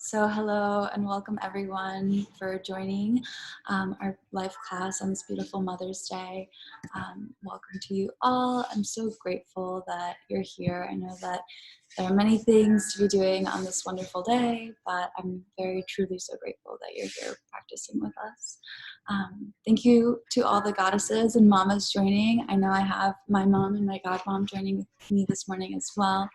So hello and welcome everyone for joining our live class on this beautiful Mother's Day. Welcome to you all. I'm so grateful that you're here. I know that there are many things to be doing on this wonderful day, but I'm very truly so grateful that you're here practicing with us. Thank you to all the goddesses and mamas joining. I know I have my mom and my godmom joining with me this morning as well.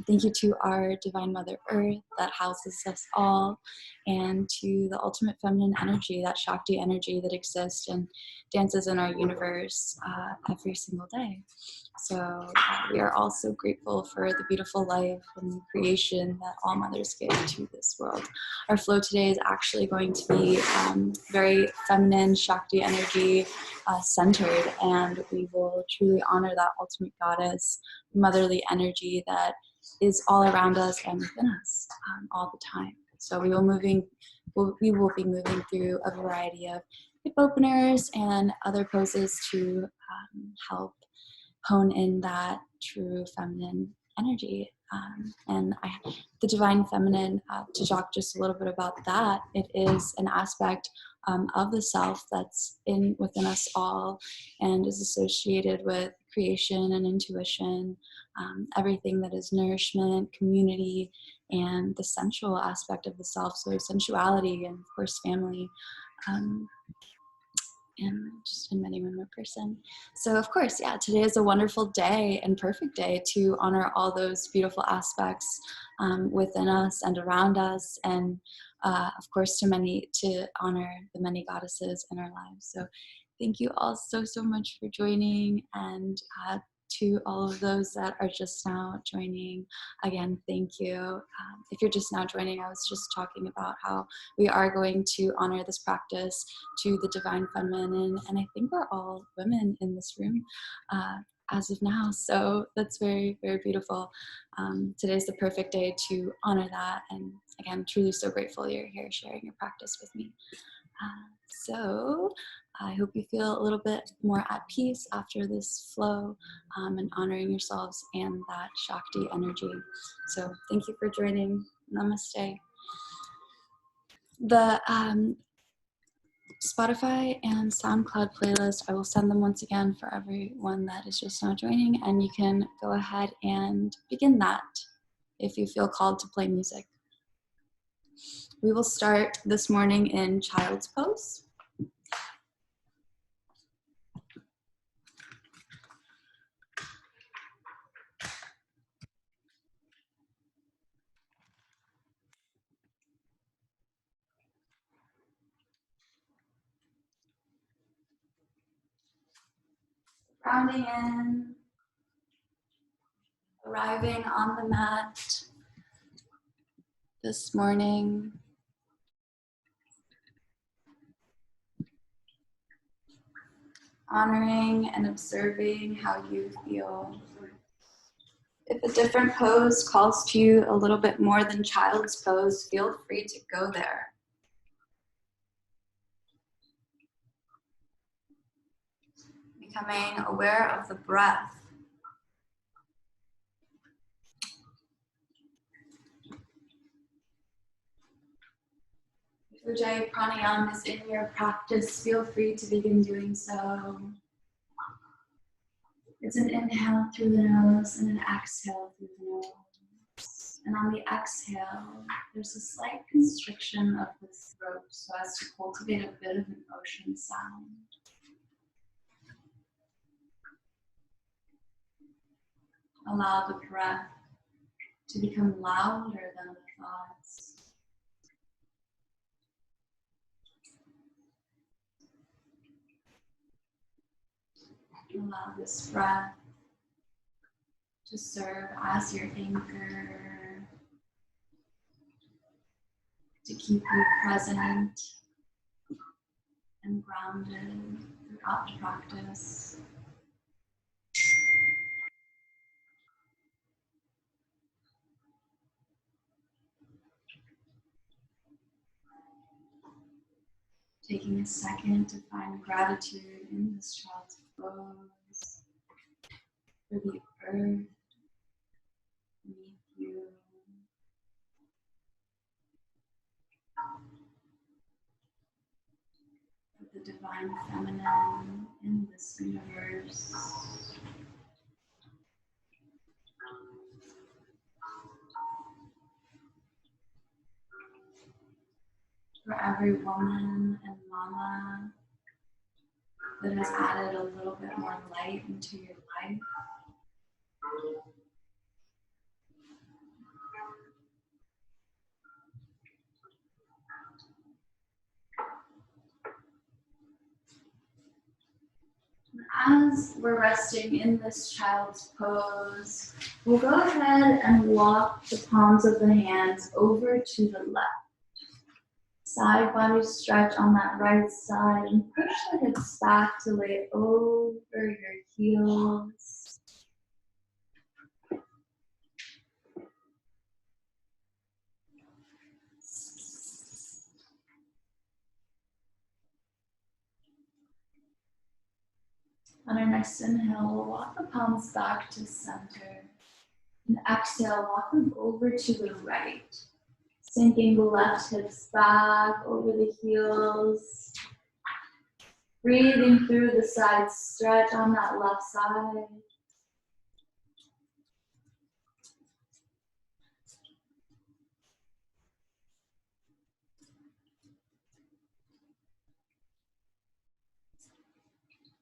Thank you to our Divine Mother Earth that houses us all, and to the ultimate feminine energy, that Shakti energy that exists and dances in our universe every single day. So we are all so grateful for the beautiful life and creation that all mothers give to this world. Our flow today is actually going to be very feminine, Shakti energy centered, and we will truly honor that ultimate goddess, motherly energy that is all around us and within us all the time. So we will be moving through a variety of hip openers and other poses to help hone in that true feminine energy. The divine feminine, to talk just a little bit about that, it is an aspect of the self that's within us all and is associated with creation and intuition, everything that is nourishment, community, and the sensual aspect of the self, so sensuality and of course family. And just in many women person. So of course, yeah, today is a wonderful day and perfect day to honor all those beautiful aspects within us and around us, and of course to honor the many goddesses in our lives. So thank you all so much for joining, and to all of those that are just now joining, again, thank you. If you're just now joining, I was just talking about how we are going to honor this practice to the divine feminine, and I think we're all women in this room as of now, so that's very, very beautiful. Today's the perfect day to honor that, and again, truly so grateful you're here sharing your practice with me. So I hope you feel a little bit more at peace after this flow and honoring yourselves and that Shakti energy. So thank you for joining. Namaste. The Spotify and SoundCloud playlist, I will send them once again for everyone that is just now joining, and you can go ahead and begin that if you feel called to play music. We will start this morning in child's pose. Grounding in, arriving on the mat this morning. Honoring and observing how you feel. If a different pose calls to you a little bit more than child's pose, feel free to go there. Becoming aware of the breath. If Ujjayi Pranayama is in your practice, feel free to begin doing so. It's an inhale through the nose and an exhale through the nose. And on the exhale, there's a slight constriction of the throat so as to cultivate a bit of an ocean sound. Allow the breath to become louder than the thoughts. Allow this breath to serve as your anchor, to keep you present and grounded throughout the practice. Taking a second to find gratitude in this child's pose for the earth beneath you, the divine feminine in this universe. For every woman and mama that has added a little bit more light into your life. As we're resting in this child's pose, we'll go ahead and walk the palms of the hands over to the left. Side body stretch on that right side and push the hips back to lay over your heels. On our next inhale, we'll walk the palms back to center. And exhale, walk them over to the right. Sinking the left hips back over the heels. Breathing through the side stretch on that left side.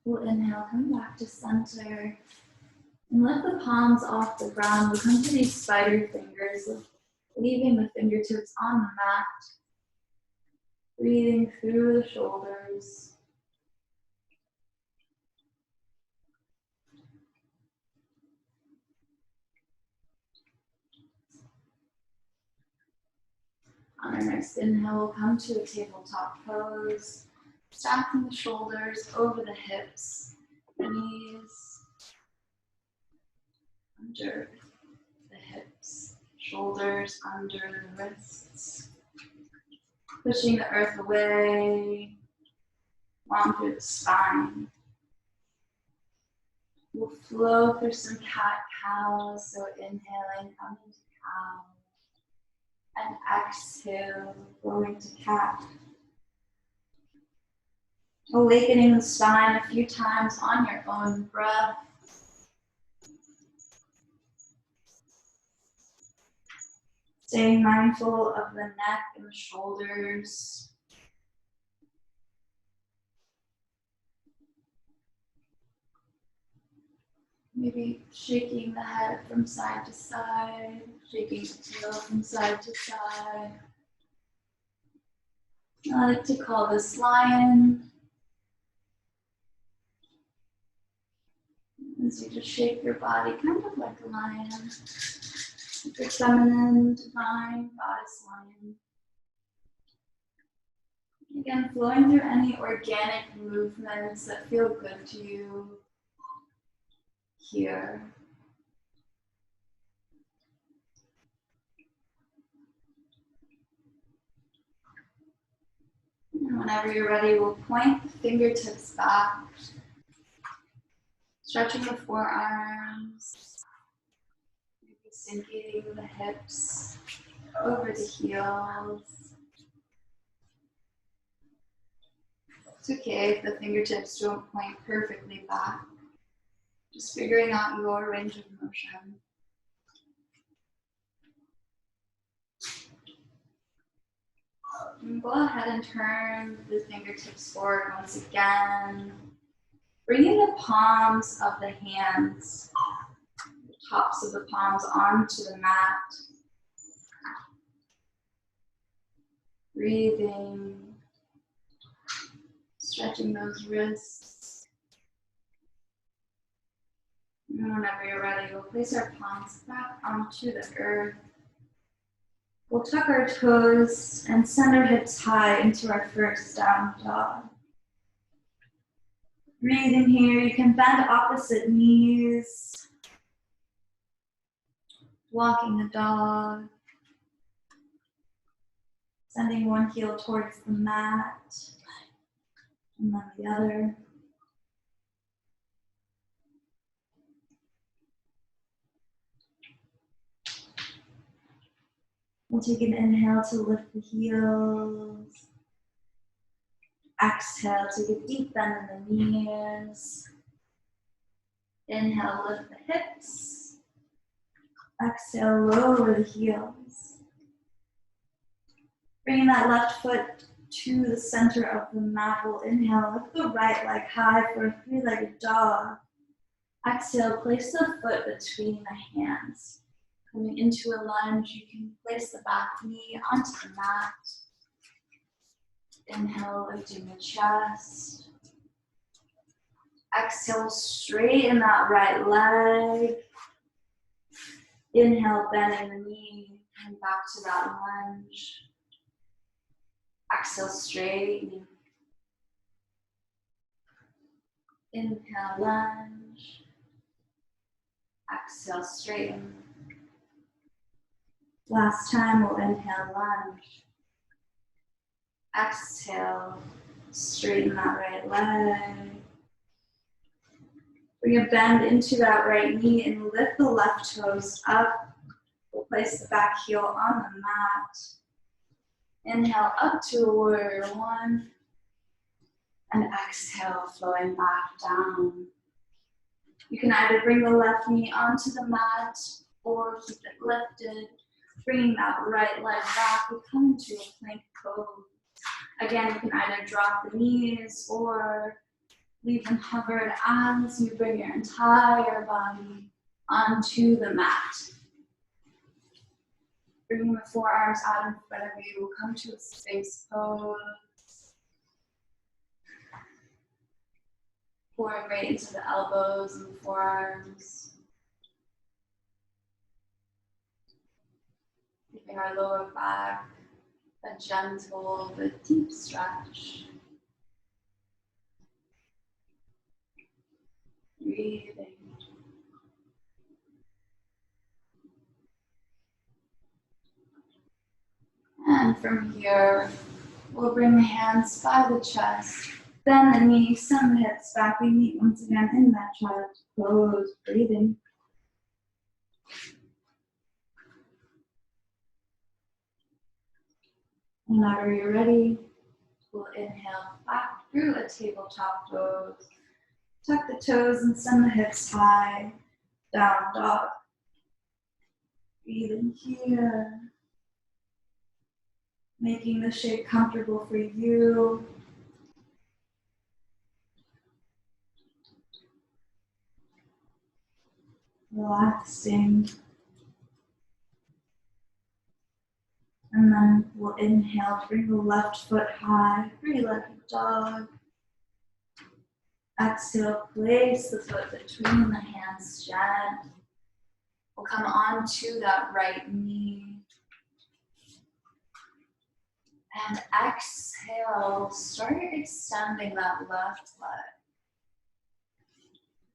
We'll inhale, come back to center. And lift the palms off the ground. We'll come to these spider fingers, leaving the fingertips on the mat. Breathing through the shoulders. On our next inhale, we'll come to a tabletop pose. Stacking the shoulders over the hips, knees under the hips, shoulders under the wrists. Pushing the earth away, long through the spine. We'll flow through some cat-cows, so inhaling, come into cow. And exhale, going to cat. Awakening the spine a few times on your own breath. Staying mindful of the neck and the shoulders. Maybe shaking the head from side to side, shaking the tail from side to side. I like to call this lion. As you just shake your body, kind of like a lion. Like your feminine, divine goddess lion. Again, flowing through any organic movements that feel good to you here. And whenever you're ready, we'll point the fingertips back. Stretching the forearms, maybe sinking the hips over the heels. It's okay if the fingertips don't point perfectly back. Just figuring out your range of motion. And go ahead and turn the fingertips forward once again. Bringing the palms of the hands, the tops of the palms onto the mat. Breathing, stretching those wrists. And whenever you're ready, we'll place our palms back onto the earth. We'll tuck our toes and send our hips high into our first down dog. Breathing here, you can bend opposite knees. Walking the dog. Sending one heel towards the mat, and then the other. We'll take an inhale to lift the heels. Exhale, take a deep bend in the knees. Inhale, lift the hips. Exhale, lower the heels. Bring that left foot to the center of the mat. We'll inhale, lift the right leg high for a three-legged dog. Exhale, place the foot between the hands. Coming into a lunge, you can place the back knee onto the mat. Inhale, lifting the chest. Exhale, straighten that right leg. Inhale, bending the knee, coming back to that lunge. Exhale, straighten. Inhale, lunge. Exhale, straighten. Last time, we'll inhale, lunge. Exhale, straighten that right leg. Bring a bend into that right knee and lift the left toes up. We'll place the back heel on the mat. Inhale up to a warrior one. And exhale, flowing back down. You can either bring the left knee onto the mat or keep it lifted. Bringing that right leg back, we come into a plank pose. Again, you can either drop the knees or leave them covered as you bring your entire body onto the mat. Bringing the forearms out in front of you, we'll come to a space pose. Pouring right into the elbows and the forearms. Giving our lower back a gentle but deep stretch. Breathing. And from here, we'll bring the hands by the chest, bend the knees, send the hips back. We meet once again in that child pose, breathing. Whenever you're ready, we'll inhale back through a tabletop pose. Tuck the toes and send the hips high, down dog. Breathing here. Making the shape comfortable for you. Relaxing. And then we'll inhale, bring the left foot high, three-legged dog. Exhale, place the foot between the hands, gently. We'll come onto that right knee. And exhale, start extending that left leg.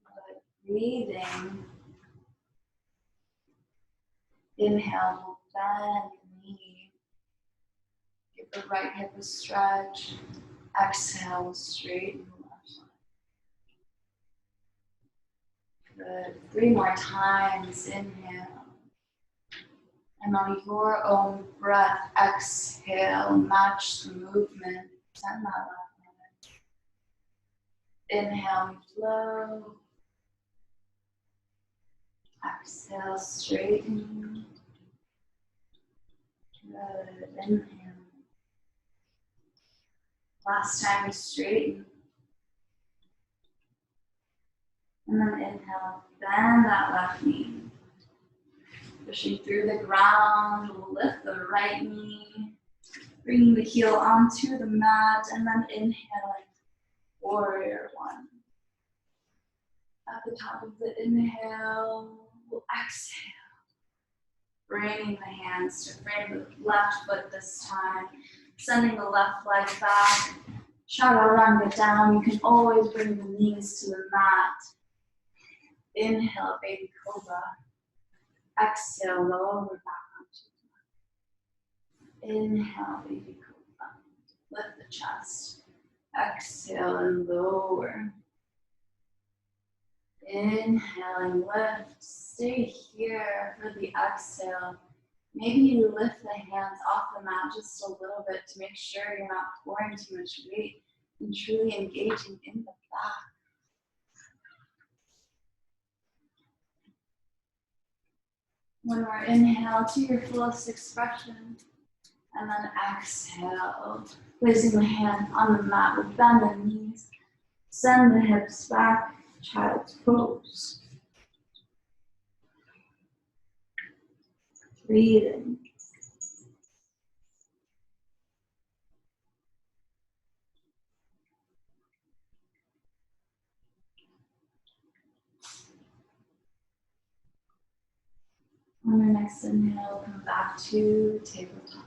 But breathing. Inhale, bend the knee. Give the right hip a stretch. Exhale, straighten the left leg. Good. 3 more times. Inhale. And on your own breath, exhale, match the movement. Send that left leg. Inhale, flow. Exhale, straighten. Good. Inhale. Last time we straighten. And then inhale, bend that left knee. Pushing through the ground, we'll lift the right knee. Bringing the heel onto the mat and then inhaling, warrior one. At the top of the inhale, we'll exhale. Bringing the hands to frame the left foot this time. Sending the left leg back. Chaturanga down. You can always bring the knees to the mat. Inhale, baby cobra. Exhale, lower back onto the mat. Inhale, baby cobra. Lift the chest. Exhale and lower. Inhale and lift. Stay here for the exhale. Maybe you lift the hands off the mat just a little bit to make sure you're not pouring too much weight and truly engaging in the back. One more inhale to your fullest expression, and then exhale, placing the hand on the mat with bend the knees, send the hips back, child's pose. Breathing. On your next inhale, come back to tabletop.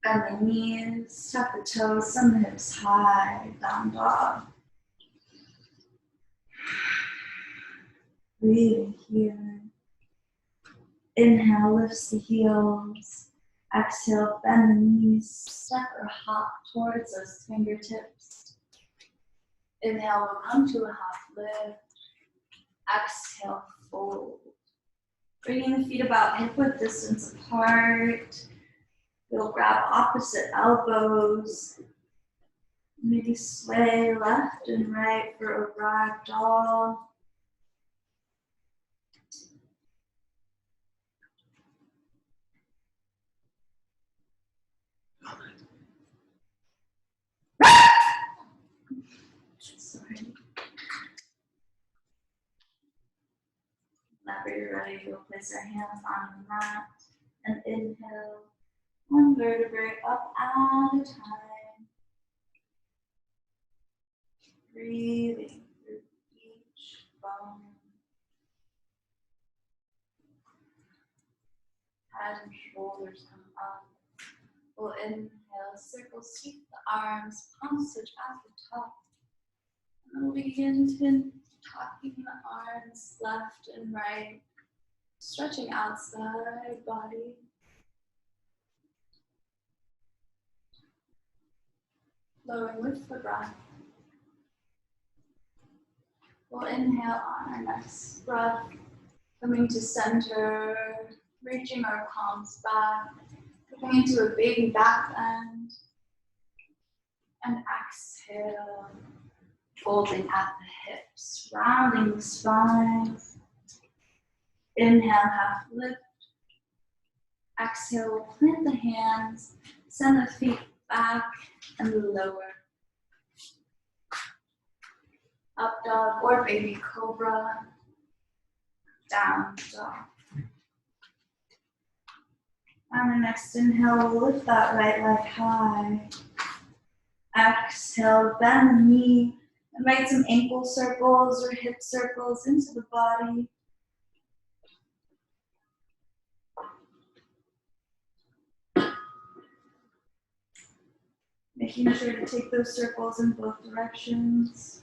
Bend the knees, tuck the toes, send the hips high, down dog. Breathing here. Inhale, lifts the heels. Exhale, bend the knees, step or hop towards those fingertips. Inhale, we'll come to a half lift. Exhale, fold. Bringing the feet about hip-width distance apart. We'll grab opposite elbows. Maybe sway left and right for a ragdoll. Sorry. Whenever you're ready, we'll place our hands on the mat and inhale one vertebrae up at a time. Breathing through each bone. Head and shoulders come up. We'll inhale, circle, sweep the arms, palms touch at the top. And we'll begin to tucking the arms left and right, stretching outside body. Flowing with the breath. We'll inhale on our next breath, coming to center, reaching our palms back, coming into a baby back bend, and exhale, folding at the hips, rounding the spine. Inhale, half lift. Exhale, plant the hands, send the feet back and lower. Up dog or baby cobra, down dog. On the next inhale, we'll lift that right leg high. Exhale, bend the knee, invite some ankle circles or hip circles into the body. Making sure to take those circles in both directions.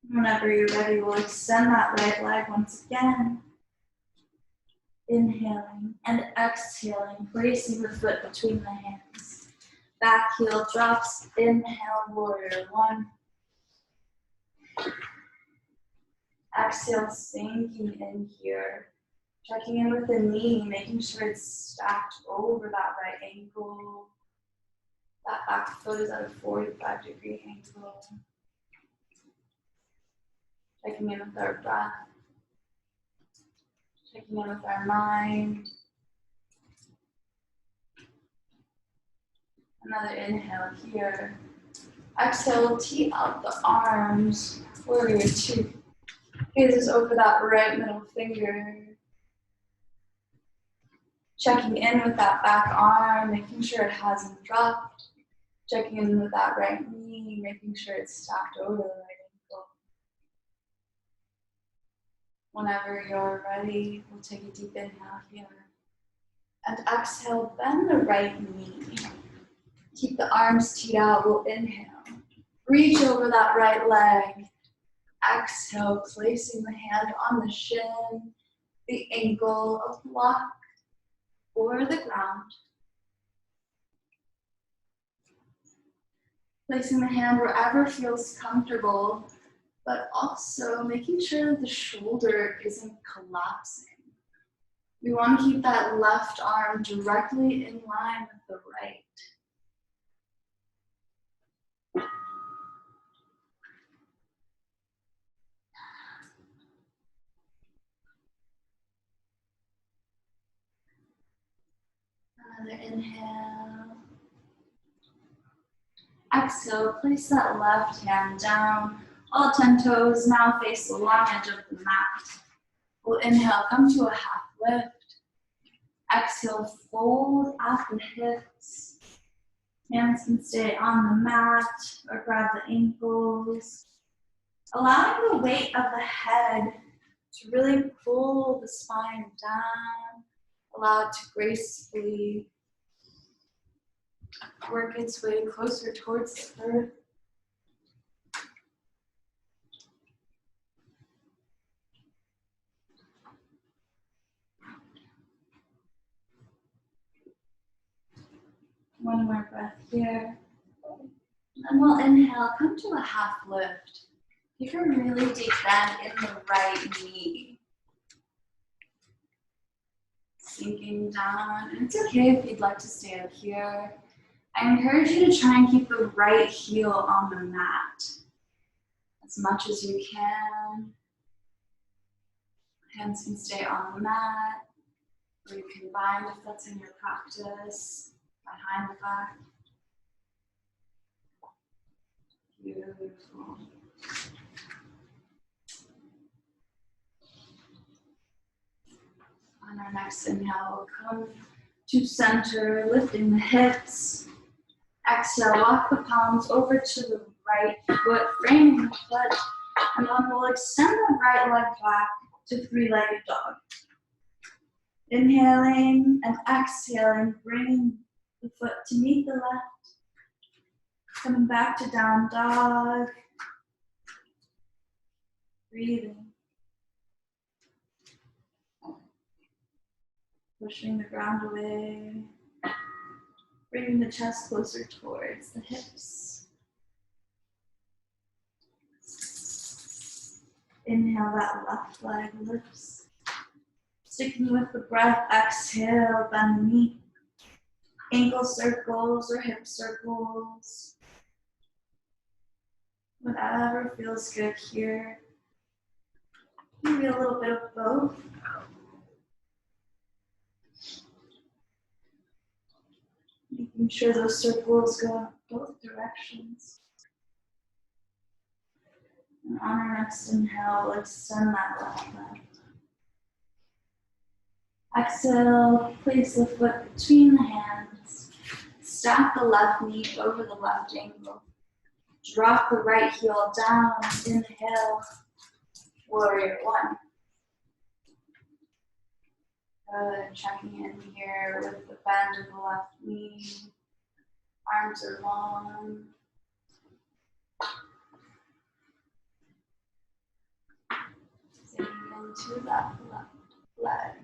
Whenever you're ready, we'll extend that right leg once again. Inhaling and exhaling, placing the foot between the hands. Back heel drops, inhale, warrior one. Exhale, sinking in here. Checking in with the knee, making sure it's stacked over that right ankle. That back foot is at a 45-degree angle. Checking in with our breath. Checking in with our mind. Another inhale here. Exhale, tee out the arms. Warrior two. Gazes over that right middle finger. Checking in with that back arm, making sure it hasn't dropped. Checking in with that right knee, making sure it's stacked over the right ankle. Whenever you're ready, we'll take a deep inhale here. And exhale, bend the right knee. Keep the arms teed out, we'll inhale. Reach over that right leg. Exhale, placing the hand on the shin, the ankle, a block, or the ground. Placing the hand wherever feels comfortable, but also making sure the shoulder isn't collapsing. We want to keep that left arm directly in line with the right. Another inhale. Exhale, place that left hand down. All 10 toes now face the long edge of the mat. We'll inhale, come to a half lift. Exhale, fold out the hips. Hands can stay on the mat or grab the ankles. Allowing the weight of the head to really pull the spine down. Allow it to gracefully work its way closer towards the earth. One more breath here. And we'll inhale, come to a half lift. You can really deep bend in the right knee. Sinking down. And it's okay if you'd like to stay up here. I encourage you to try and keep the right heel on the mat as much as you can. Hands can stay on the mat, or you can bind if that's in your practice, behind the back. Beautiful. On our next inhale, we'll come to center, lifting the hips. Exhale, walk the palms over to the right foot, framing the foot, and then we'll extend the right leg back to three-legged dog. Inhaling and exhaling, bringing the foot to meet the left. Coming back to down dog. Breathing. Pushing the ground away. Bringing the chest closer towards the hips. Inhale, that left leg lifts. Sticking with the breath, exhale, bend the knee. Ankle circles or hip circles. Whatever feels good here. Maybe a little bit of both. Making sure those circles go both directions. And on our next inhale, we'll extend that left leg. Exhale, place the foot between the hands. Stack the left knee over the left ankle. Drop the right heel down. Inhale, warrior one. Good, checking in here with the bend of the left knee. Arms are long. Sinking into that left leg.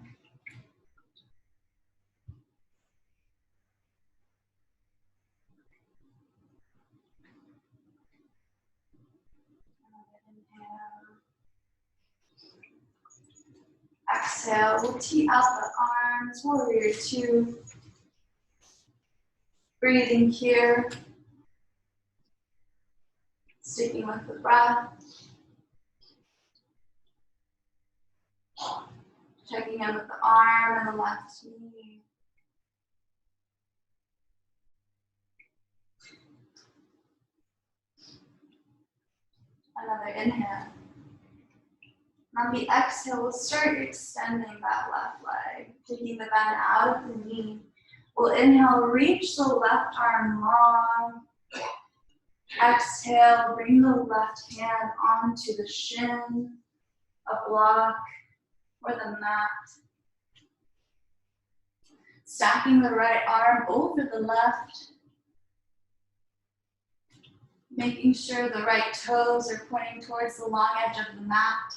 Exhale, we'll tee up the arms, warrior two. Breathing here. Sticking with the breath. Checking in with the arm and the left knee. Another inhale. On the exhale, we'll start extending that left leg, taking the bend out of the knee. We'll inhale, reach the left arm long. Exhale, bring the left hand onto the shin, a block, or the mat. Stacking the right arm over the left. Making sure the right toes are pointing towards the long edge of the mat.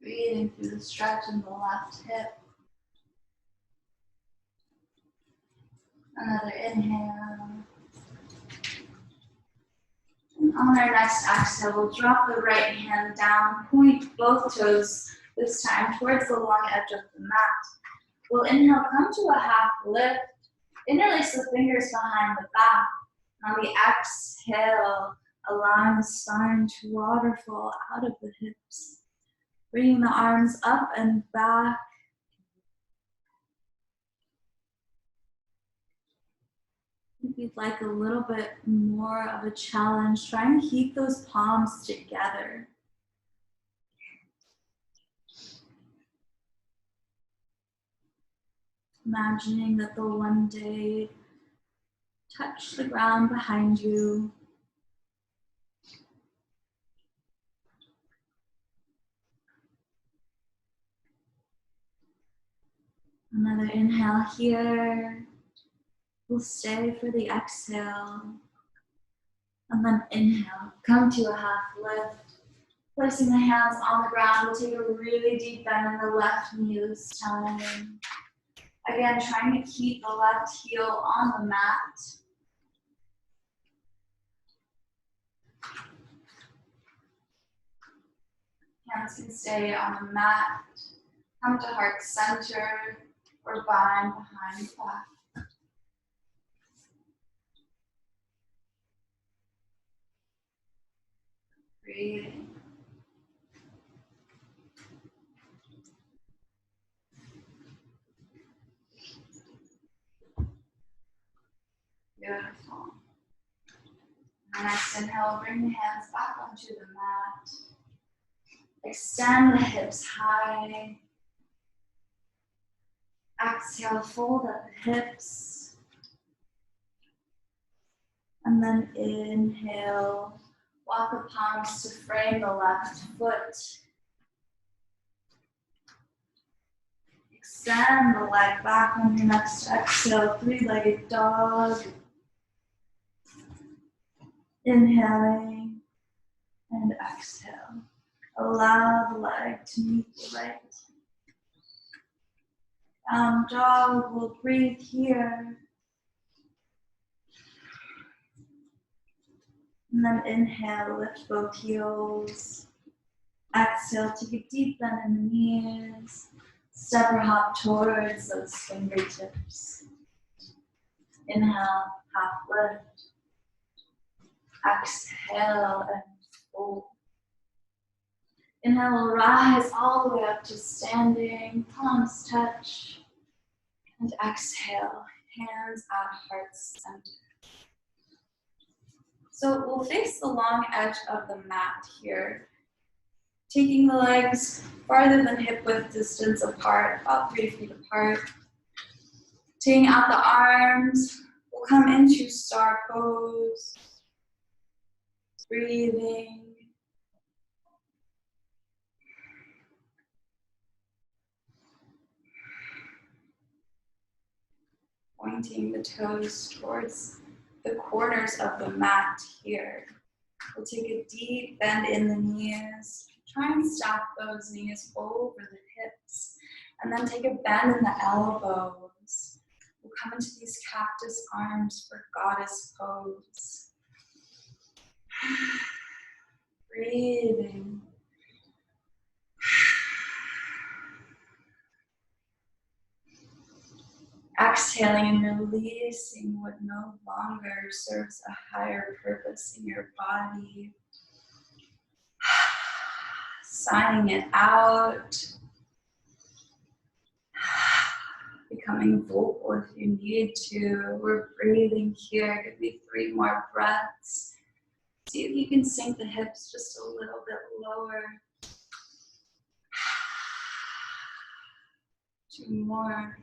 Breathing through the stretch in the left hip. Another inhale. And on our next exhale, we'll drop the right hand down, point both toes, this time towards the long edge of the mat. We'll inhale, come to a half lift. Interlace the fingers behind the back. On the exhale, allowing the spine to waterfall out of the hips. Bringing the arms up and back. If you'd like a little bit more of a challenge, try and keep those palms together. Imagining that they'll one day touch the ground behind you. Another inhale here. We'll stay for the exhale. And then inhale, come to a half lift. Placing the hands on the ground, we'll take a really deep bend in the left knee this time. Again, trying to keep the left heel on the mat. Hands can stay on the mat. Come to heart center or bind behind the back. Breathing. Beautiful. And next inhale, bring the hands back onto the mat. Extend the hips high. Exhale, fold up the hips. And then inhale, walk the palms to frame the left foot. Extend the leg back on your next exhale, three-legged dog. Inhaling and exhale. Allow the leg to meet the leg. Down dog, we'll breathe here. And then inhale, lift both heels. Exhale, take a deep bend in the knees. Step or hop towards those fingertips. Inhale, half lift. Exhale and fold. Inhale, rise all the way up to standing, palms touch. And exhale, hands at heart center. So we'll face the long edge of the mat here. Taking the legs farther than hip width distance apart, about 3 feet apart. Taking out the arms, we'll come into star pose. Breathing. Pointing the toes towards the corners of the mat here. We'll take a deep bend in the knees. Try and stack those knees over the hips. And then take a bend in the elbows. We'll come into these cactus arms for goddess pose. Breathing. Exhaling and releasing what no longer serves a higher purpose in your body. Sighing it out. Becoming vocal if you need to. We're breathing here. Give me 3 more breaths. See if you can sink the hips just a little bit lower. 2 more.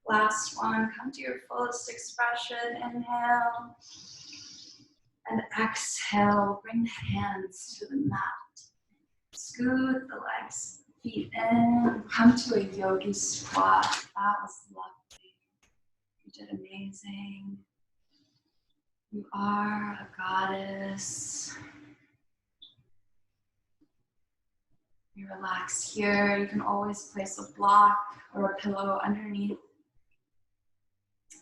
Last one, come to your fullest expression. Inhale and exhale. Bring the hands to the mat. Scoot the legs, feet in. Come to a yogi squat. That was lovely. You did amazing. You are a goddess. You relax here. You can always place a block or a pillow underneath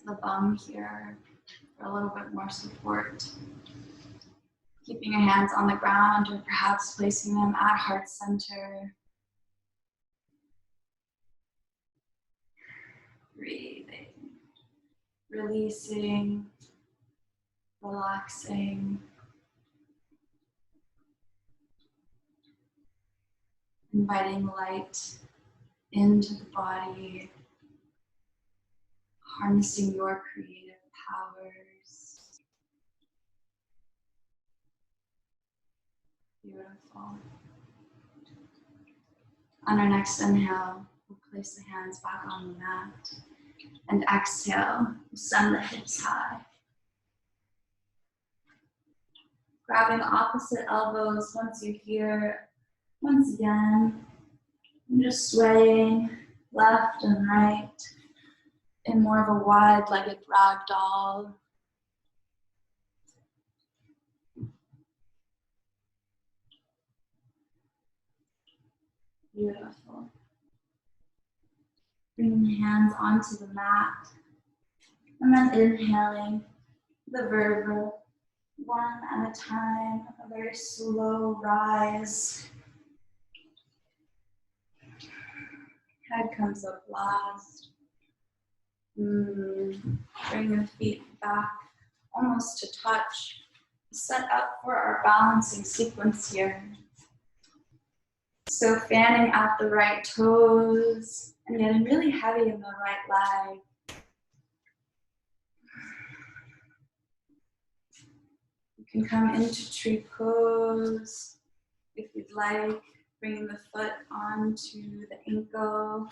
the bum here for a little bit more support. Keeping your hands on the ground or perhaps placing them at heart center. Breathing, releasing, relaxing. Inviting light into the body, harnessing your creative powers. Beautiful. On our next inhale, we'll place the hands back on the mat. And exhale, we'll send the hips high. Grabbing opposite elbows once you're here. Once again, I'm just swaying left and right in more of a wide-legged ragdoll. Beautiful. Bringing the hands onto the mat. And then inhaling the vertebra one at a time, a very slow rise. Head comes up last. Bring the feet back almost to touch. Set up for our balancing sequence here. So fanning out the right toes and getting really heavy in the right leg. You can come into tree pose if you'd like, bringing the foot onto the ankle,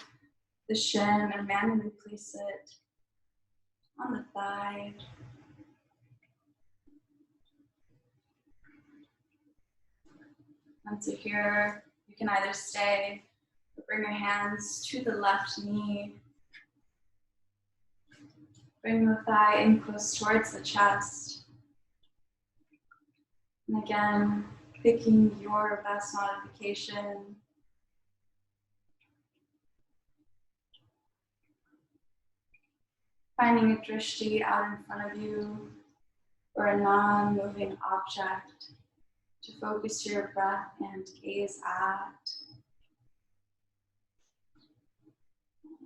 the shin, and manually place it on the thigh. Once you're here, you can either stay or bring your hands to the left knee. Bring the thigh in close towards the chest. And again, picking your best modification. Finding a drishti out in front of you or a non-moving object to focus your breath and gaze at.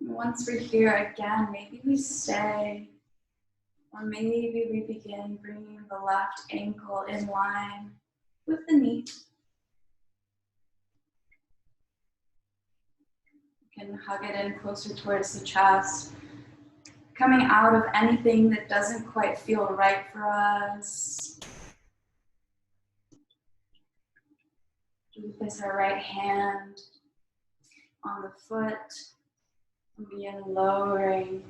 And once we're here again, maybe we stay, or maybe we begin bringing the left ankle in line with the knee. You can hug it in closer towards the chest. Coming out of anything that doesn't quite feel right for us. We place our right hand on the foot and begin lowering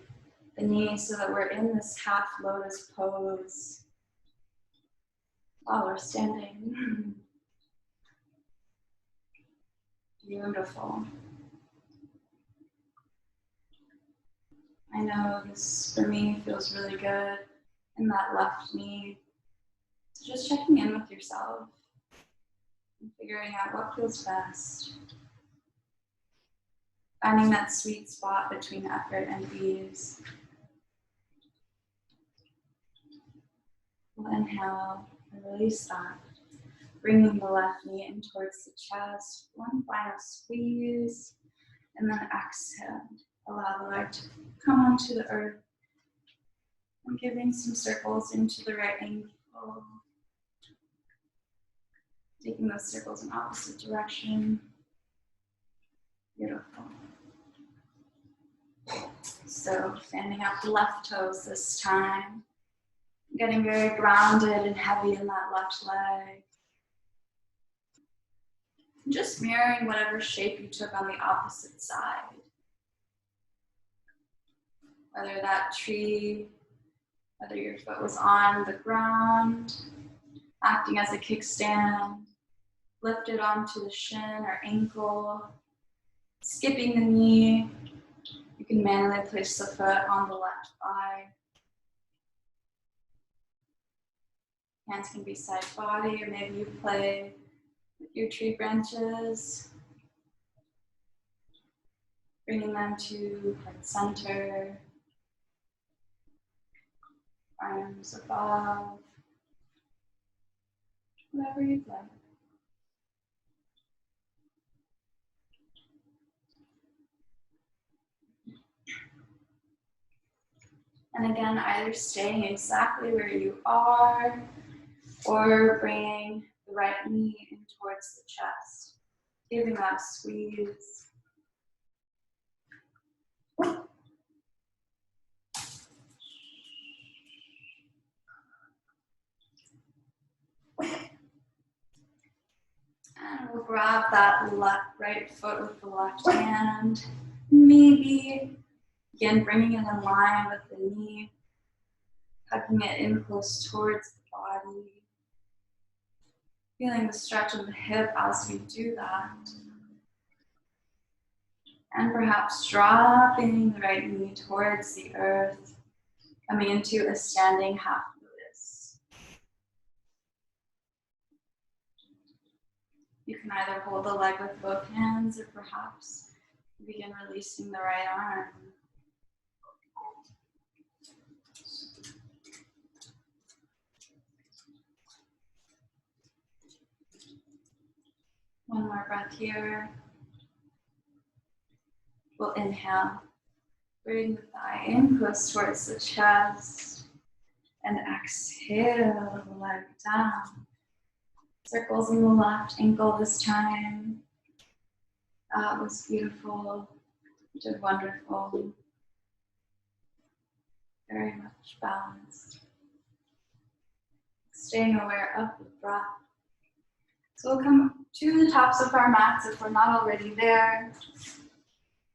the knee so that we're in this half lotus pose while we're standing. Beautiful. I know this, for me, feels really good in that left knee. So just checking in with yourself and figuring out what feels best. Finding that sweet spot between effort and ease. We'll inhale and release that. Bringing the left knee in towards the chest. One final squeeze. And then exhale. Allow the leg to come onto the earth. And giving some circles into the right ankle. Taking those circles in opposite direction. Beautiful. So fanning out the left toes this time. Getting very grounded and heavy in that left leg. Just mirroring whatever shape you took on the opposite side. Whether that tree, whether your foot was on the ground, acting as a kickstand, lifted onto the shin or ankle, skipping the knee. You can manually place the foot on the left thigh. Hands can be side body, or maybe you play with your tree branches. Bringing them to heart center, arms above, whatever you'd like. And again, either staying exactly where you are or bringing the right knee in towards the chest, giving that squeeze. And we'll grab that right foot with the left hand. Maybe, again, bringing it in line with the knee, tucking it in close towards the body. Feeling the stretch of the hip as we do that. And perhaps dropping the right knee towards the earth, coming into a standing half lotus. You can either hold the leg with both hands or perhaps begin releasing the right arm. One more breath here. We'll inhale. Bring the thigh in close towards the chest. And exhale the leg down. Circles in the left ankle this time. That was beautiful. You did wonderful. Very much balanced. Staying aware of the breath. So we'll come to the tops of our mats if we're not already there.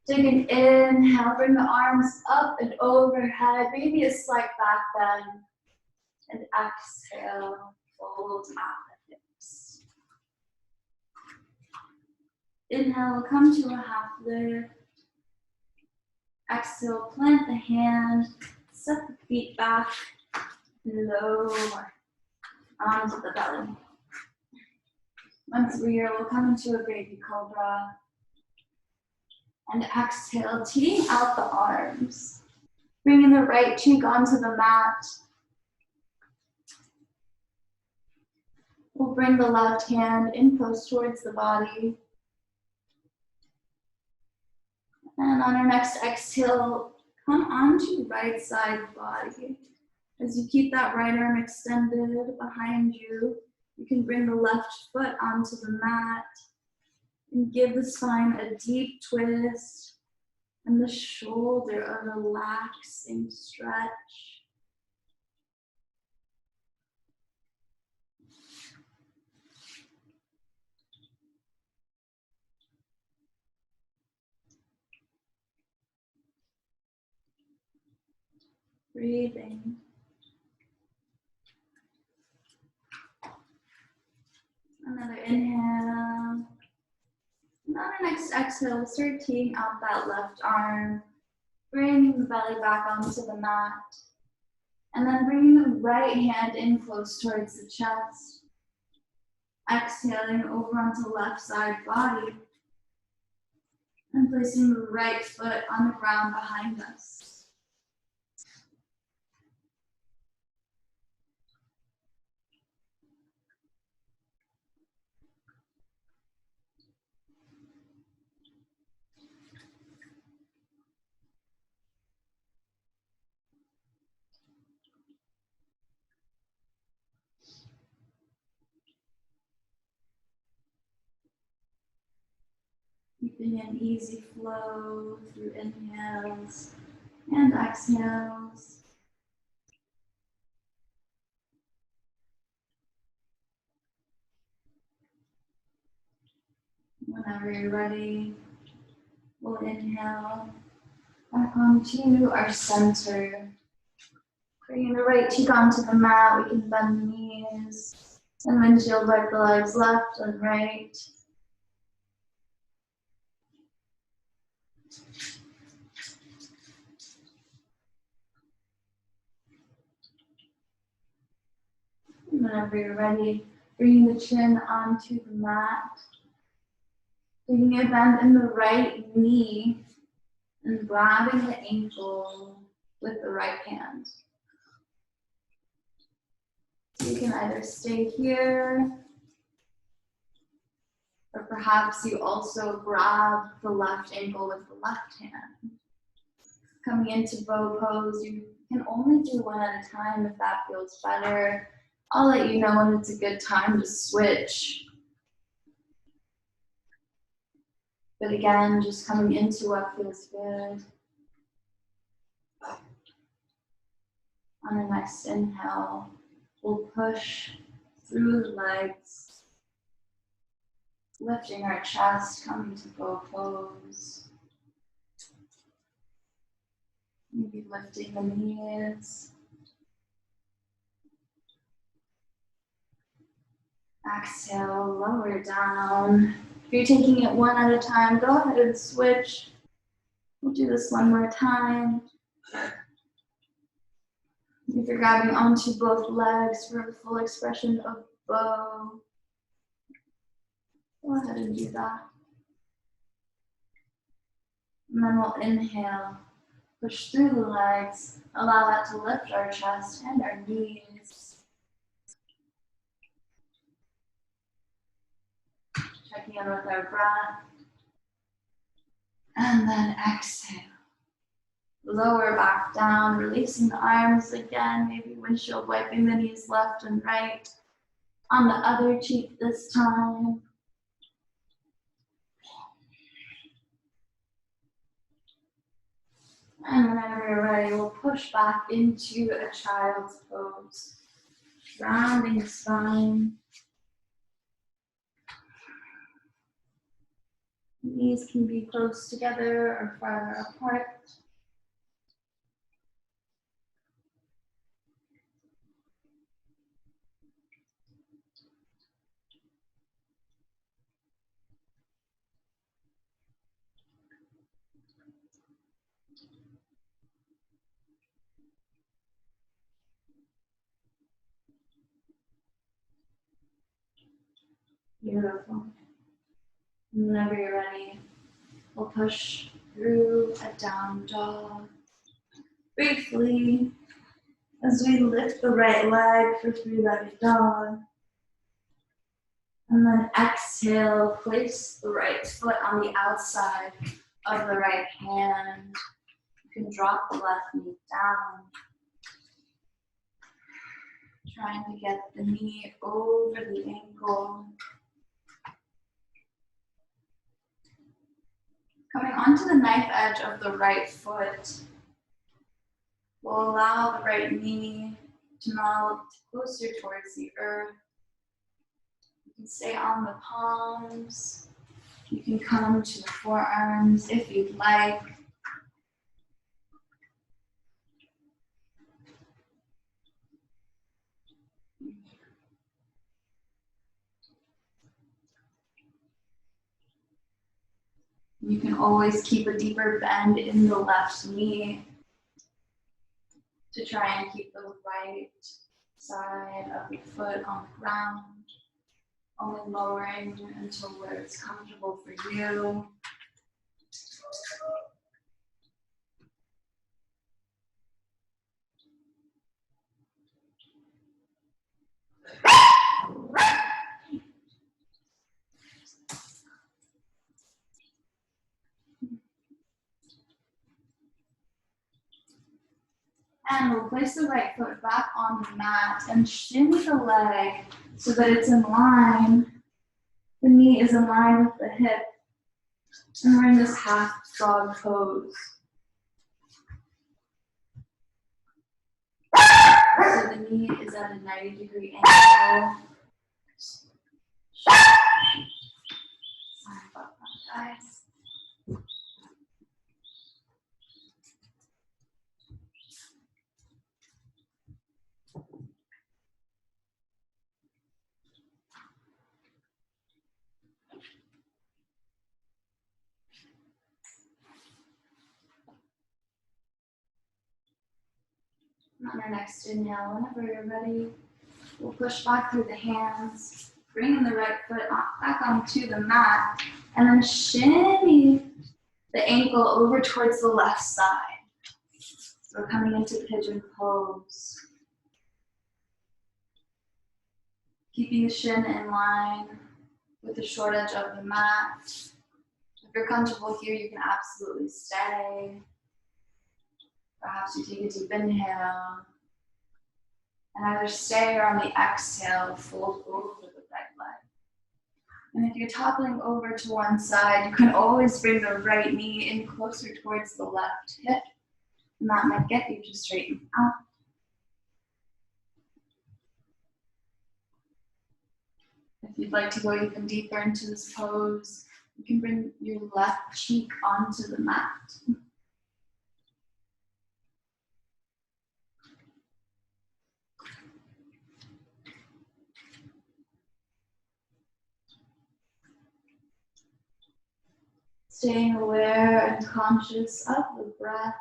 Take an inhale, bring the arms up and overhead, maybe a slight back bend. And exhale, fold at the hips. Inhale, come to a half lift. Exhale, plant the hand, set the feet back, lower onto the belly. Once we're here, we'll come into a baby cobra. And exhale, teeing out the arms. Bringing the right cheek onto the mat. We'll bring the left hand in close towards the body. And on our next exhale, come onto right side body. As you keep that right arm extended behind you, you can bring the left foot onto the mat and give the spine a deep twist and the shoulder a relaxing stretch. Breathing. Another inhale. And on our next exhale, we'll start teeing out that left arm, bringing the belly back onto the mat, and then bringing the right hand in close towards the chest. Exhaling over onto left side body, and placing the right foot on the ground behind us. Keeping an easy flow through inhales and exhales. Whenever you're ready, we'll inhale back onto our center. Bringing the right cheek onto the mat, we can bend the knees and windshield wipe the legs left and right. And whenever you're ready, bringing the chin onto the mat. Taking a bend in the right knee and grabbing the ankle with the right hand. So you can either stay here, or perhaps you also grab the left ankle with the left hand. Coming into bow pose, you can only do one at a time if that feels better. I'll let you know when it's a good time to switch. But again, just coming into what feels good. On a next inhale, we'll push through the legs, lifting our chest, coming to bow pose. Maybe lifting the knees. Exhale, lower down. If you're taking it one at a time, go ahead and switch. We'll do this one more time. If you're grabbing onto both legs for a full expression of bow, go ahead and do that. And then we'll inhale, push through the legs, allow that to lift our chest and our knees. Checking in with our breath. And then exhale. Lower back down, releasing the arms again, maybe windshield wiping the knees left and right. On the other cheek this time. And whenever you're ready, we'll push back into a child's pose. Rounding the spine. Knees can be close together or farther apart. Beautiful. Whenever you're ready, we'll push through a down dog. Briefly, as we lift the right leg for three-legged dog. And then exhale, place the right foot on the outside of the right hand. You can drop the left knee down. Trying to get the knee over the ankle. Coming onto the knife edge of the right foot, we'll allow the right knee to melt closer towards the earth. You can stay on the palms. You can come to the forearms if you'd like. You can always keep a deeper bend in the left knee to try and keep the right side of the foot on the ground, only lowering until where it's comfortable for you. And we'll place the right foot back on the mat and shimmy the leg so that it's in line. The knee is in line with the hip. And we're in this half frog pose. So the knee is at a 90-degree angle. Sorry about that, guys. On our next inhale, whenever you're ready, we'll push back through the hands, bringing the right foot back onto the mat, and then shimmy the ankle over towards the left side. So we're coming into pigeon pose. Keeping the shin in line with the short edge of the mat. If you're comfortable here, you can absolutely stay. Perhaps you take a deep inhale. And either stay or on the exhale, fold over the right leg. And if you're toppling over to one side, you can always bring the right knee in closer towards the left hip. And that might get you to straighten out. If you'd like to go even deeper into this pose, you can bring your left cheek onto the mat. Staying aware and conscious of the breath.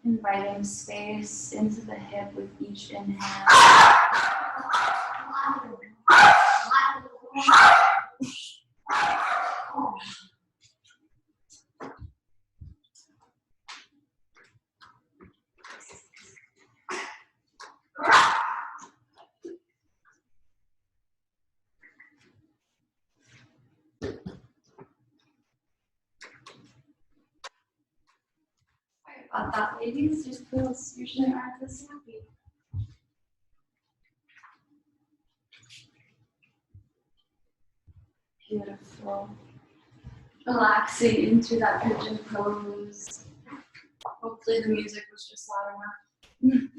Inviting space into the hip with each inhale. Sorry about that, ladies. These pills usually aren't this happy. Beautiful. Relaxing into that pigeon pose. Hopefully the music was just loud enough.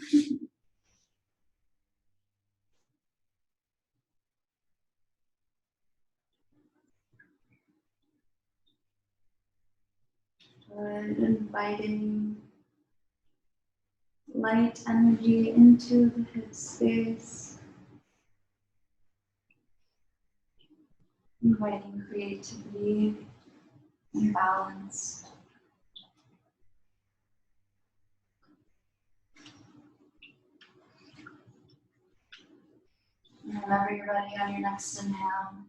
Good. Inviting light energy into the hip space. Inviting creativity and balance. And whenever you're ready on your next inhale,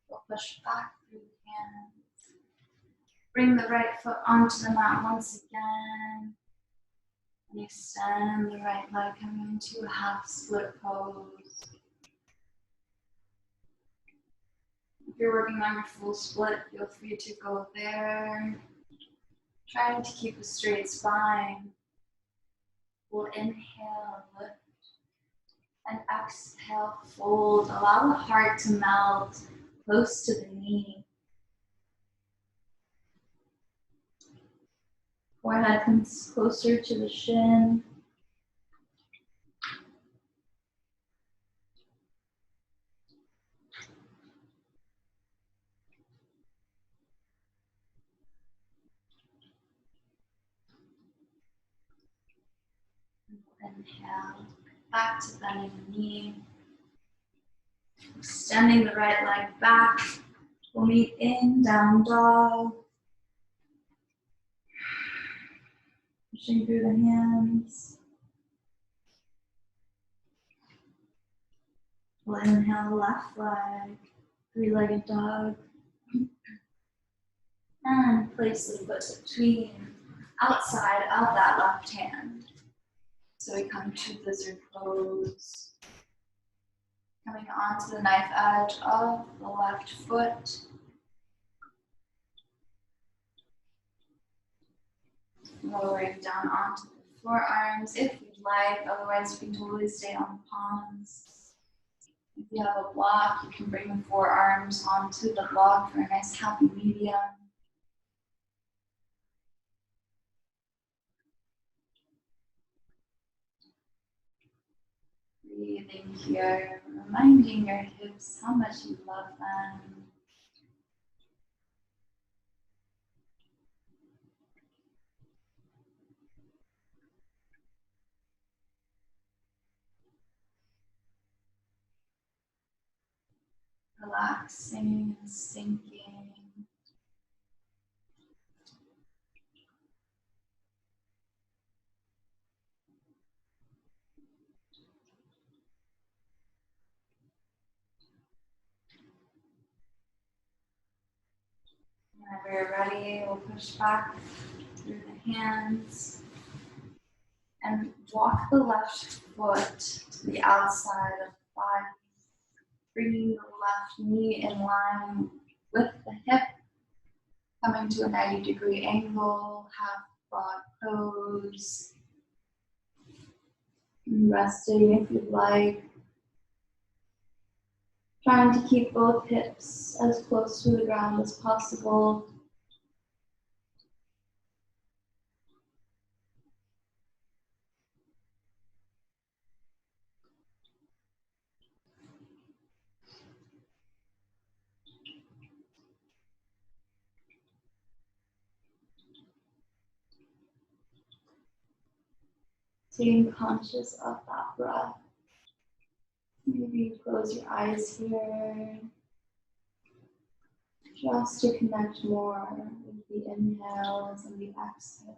we'll push back through the hands. Bring the right foot onto the mat once again. And extend the right leg, coming into a half split pose. If you're working on your full split, feel free to go there. Trying to keep a straight spine. We'll inhale, lift, and exhale, fold. Allow the heart to melt close to the knee. Forehead comes closer to the shin. Inhale, back to bending the knee. Extending the right leg back. We'll meet in down dog. Pushing through the hands. We'll inhale left leg, three-legged dog. And place the foot between, outside of that left hand. So we come to lizard pose. Coming onto the knife edge of the left foot. Lowering down onto the forearms if you'd like, otherwise you can totally stay on the palms. If you have a block, you can bring the forearms onto the block for a nice happy medium. Breathing here, reminding your hips how much you love them. Relaxing and sinking. Whenever you're ready, we'll push back through the hands and walk the left foot to the outside of the body, bringing the left knee in line with the hip, coming to a 90-degree angle, half frog pose, and resting if you'd like. Trying to keep both hips as close to the ground as possible. Staying conscious of that breath. Maybe you close your eyes here, just to connect more with the inhales and the exhales.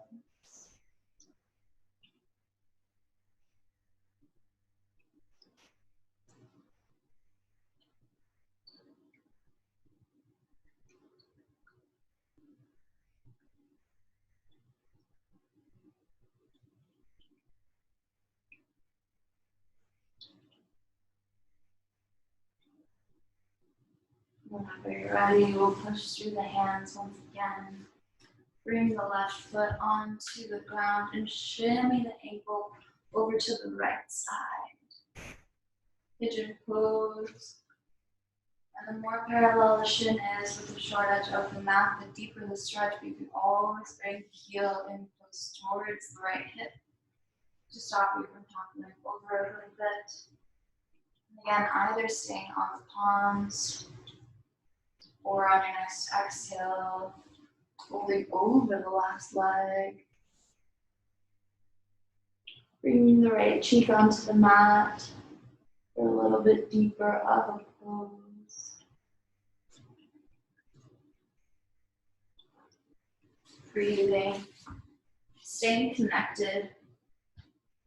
Whenever you're ready, we'll push through the hands once again. Bring the left foot onto the ground and shimmy the ankle over to the right side. Pigeon pose. And the more parallel the shin is with the short edge of the mat, the deeper the stretch. We can always bring the heel in close towards the right hip to stop you from toppling over a little bit. And again, either staying on the palms or on your next exhale, folding over the last leg. Bringing the right cheek onto the mat for a little bit deeper of a pose. Breathing, staying connected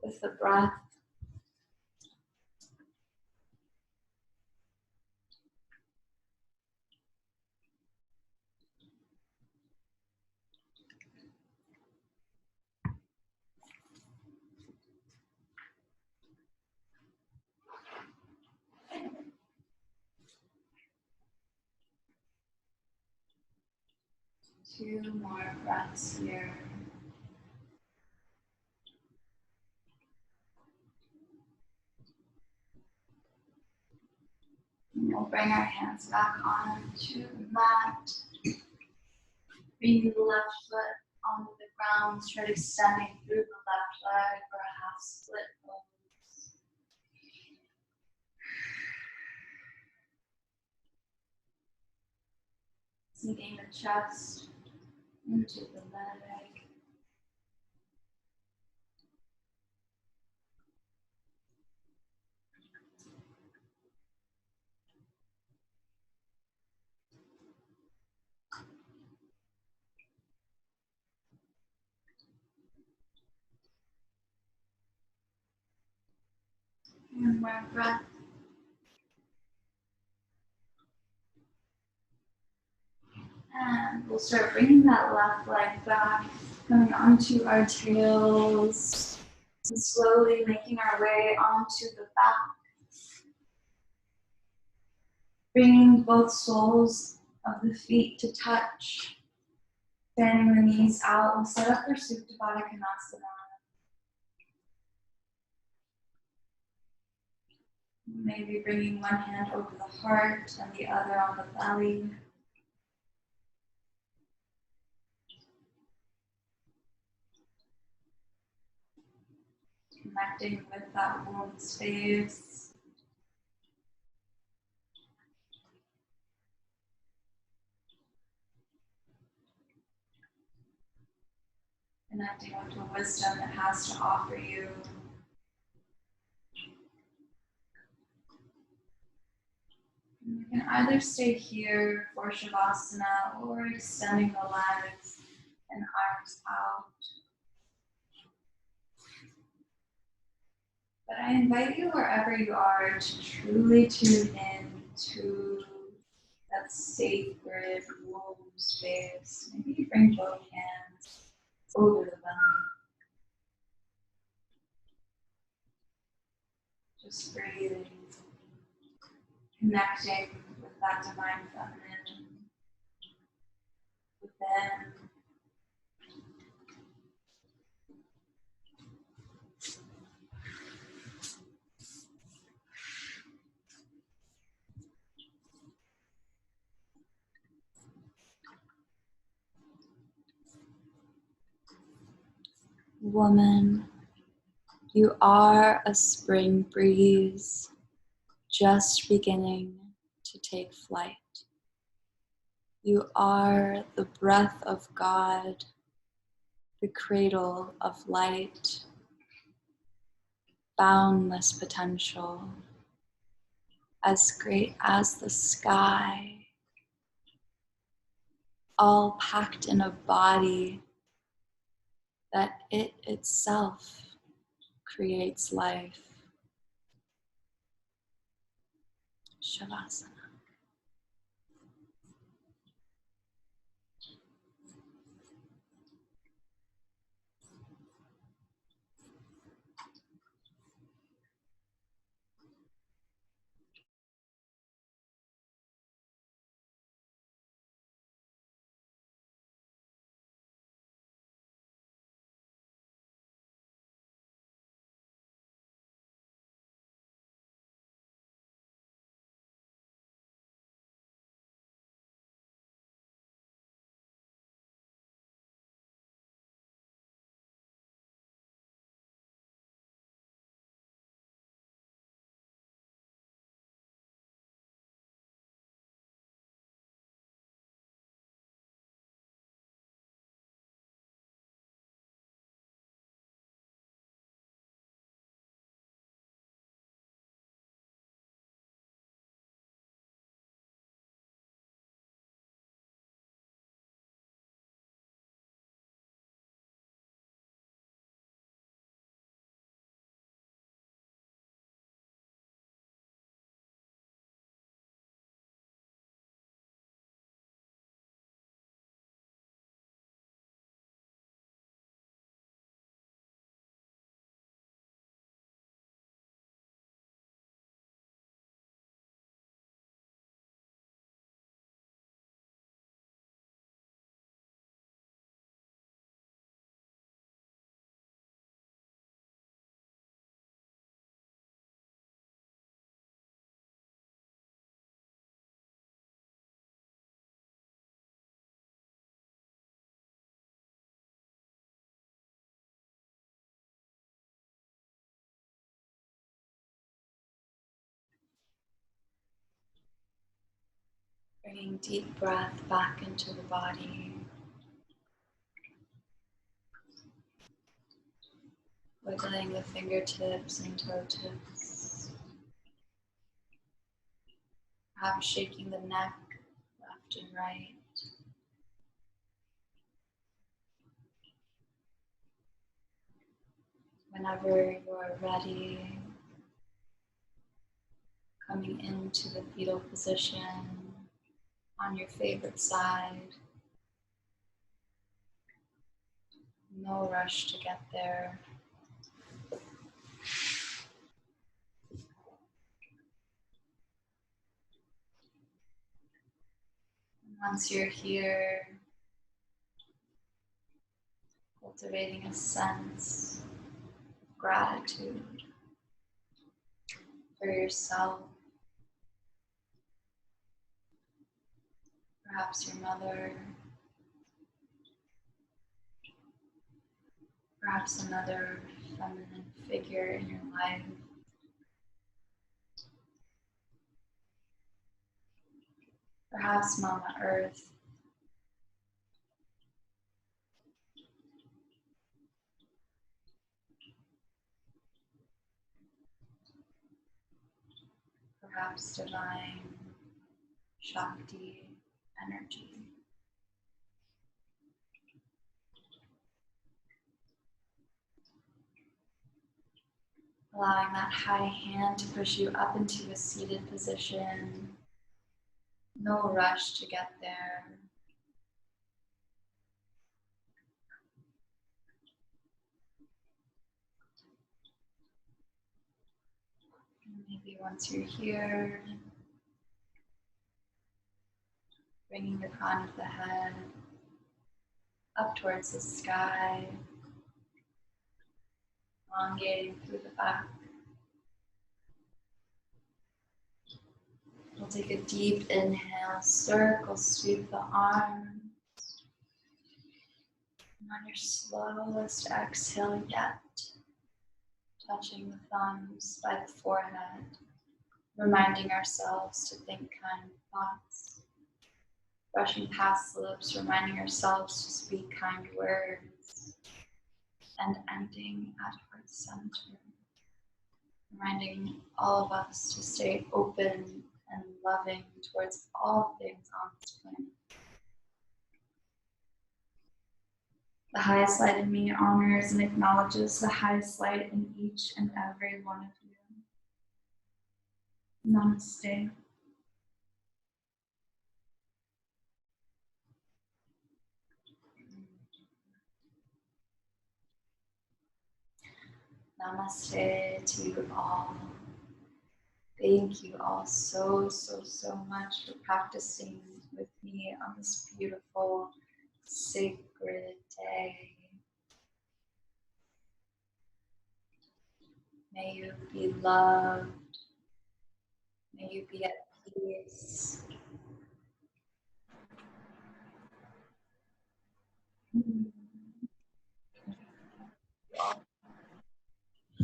with the breath. Two more breaths here. And we'll bring our hands back onto the mat. Bring the left foot onto the ground, start extending through the left leg for a half split pose. Sinking the chest into the leg. One more breath. And we'll start bringing that left leg back, coming onto our tails, and slowly making our way onto the back. Bringing both soles of the feet to touch, fanning the knees out. We'll set up for Supta Baddha Konasana. Maybe bringing one hand over the heart and the other on the belly. Connecting with that womb space. Connecting with the wisdom it has to offer you. You can either stay here for Shavasana or extending the legs and arms out. But I invite you wherever you are to truly tune in to that sacred womb space. Maybe you bring both hands over the belly. Just breathing, connecting with that divine feminine within. Woman, you are a spring breeze just beginning to take flight. You are the breath of God, the cradle of light, boundless potential, as great as the sky, all packed in a body that it itself creates life. Shavasana. Bringing deep breath back into the body, wiggling the fingertips and toe tips, perhaps shaking the neck left and right. Whenever you are ready, coming into the fetal position on your favorite side. No rush to get there. And once you're here, cultivating a sense of gratitude for yourself, perhaps your mother, perhaps another feminine figure in your life. Perhaps Mama Earth, perhaps divine Shakti energy. Allowing that high hand to push you up into a seated position. No rush to get there. Maybe once you're here, bringing the crown of the head up towards the sky, elongating through the back. We'll take a deep inhale, circle, sweep the arms. And on your slowest exhale yet, touching the thumbs by the forehead, reminding ourselves to think kind thoughts. Brushing past the lips, reminding ourselves to speak kind words. And ending at heart center. Reminding all of us to stay open and loving towards all things on this planet. The highest light in me honors and acknowledges the highest light in each and every one of you. Namaste. Namaste to you all. Thank you all so much for practicing with me on this beautiful, sacred day. May you be loved. May you be at peace.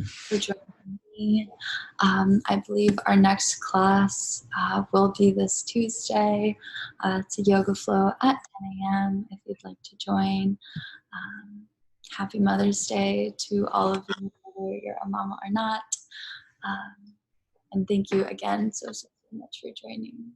For joining me. I believe our next class will be this Tuesday. It's a yoga flow at 10 a.m. if you'd like to join. Happy Mother's Day to all of you, whether you're a mama or not. And thank you again so much for joining.